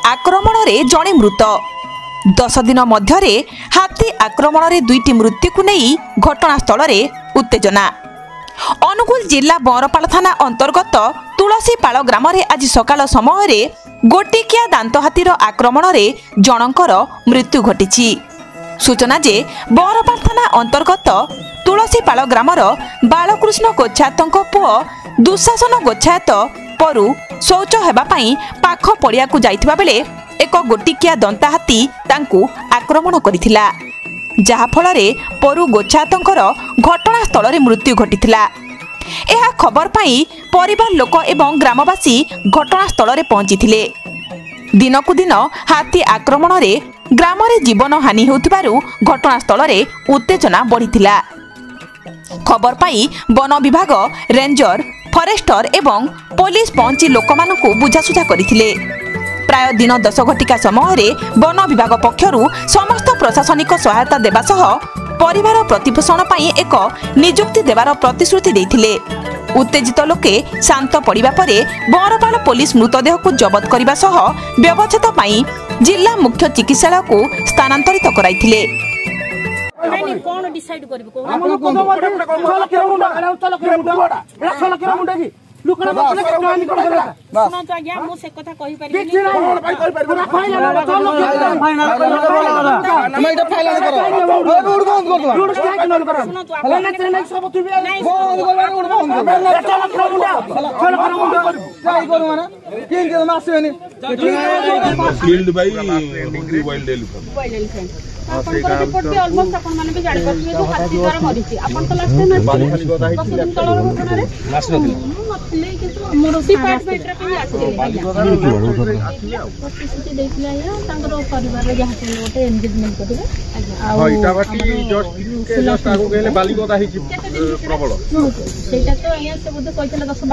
आक्रमण में जड़े मृत 10 दिन मध्य हाथी आक्रमण में 2टी मृत्यु को नहीं घटनास्थल में उत्तेजना। अनुगुल जिला बरपाल थाना अंतर्गत तुलसीपाल ग्राम में आज सकाल समय गोटिकिया दांत हाथीर आक्रमण में जनकर मृत्यु घटी। सूचना जे बरपाल थाना अंतर्गत तुलसीपाल ग्रामर बालकृष्ण गोच्छायत पुओ दुशासन गोच्छायत परु शौच हेबापई पाख पड़िया को जाइथिबा बेले एक गोटिकिया दंता हाथी तांकु आक्रमण करिथिला, जहा फलरे परु गोच्छायतंकर घटनास्थल में मृत्यु घटिथिला। एहा खबर पाई परिवार लोक एवं ग्रामवासी घटनास्थल में पहुंचीथिले। दिनकु दिन हाथी आक्रमण में ग्राम में जीवन हानि होतिबारु घटनास्थल में उत्तेजना बढ़िथिला। खबर पाई वन विभाग, रेंजर, फरेस्टर एवं पुलिस पहुंची लोकमानंकु बुझासुझा करिथिले। प्राय दिन 10 घटिका समय वन विभाग पक्षरु समस्त प्रशासनिक सहायता देबा सह परिवार प्रतिपोषण पाई एक नियुक्ति देवार प्रतिश्रुति देथिले। उत्तेजित लोके शांत पड़िबा परे बरपाल पुलिस मृतदेह को जबत करने सह व्यवच्छेद पाई जिला मुख्य चिकित्सालय को स्थानांतरित कराइथिले। कौन डिसाइड करबे को लुकड़ा बसले कहानी कर सुनो तो आज्ञा मु से कथा कहि परिबे नहीं मैं फाइल करो रोड बंद कर दो रोड स्ट्राइक न करो सुनो तो आपने नहीं सब तुबे नहीं रोड बंद कर ट्राई करो माने किन के मासबेनी फील्ड बाई वाइल्ड एलिफेंट अपन को रिपोर्ट के ऑलमोस्ट अपन माने भी जानि परथिबे जो हाथी द्वारा मरिछि अपन तो लास्ट टाइम बाली खाली गदा हिथिला तळर घटना रे लास्ट नथिले कि मोर डिपार्टमेंट रे भी आथिले प्रतिश्रुति देथिला या तांकर परिवार रे जहा से ओटे एंगेजमेंट करबे आ इटा बाटी जस्ट आगु गेले बाली गदा हिछि प्रबल सेटा तो या से बुझ कहथिला 10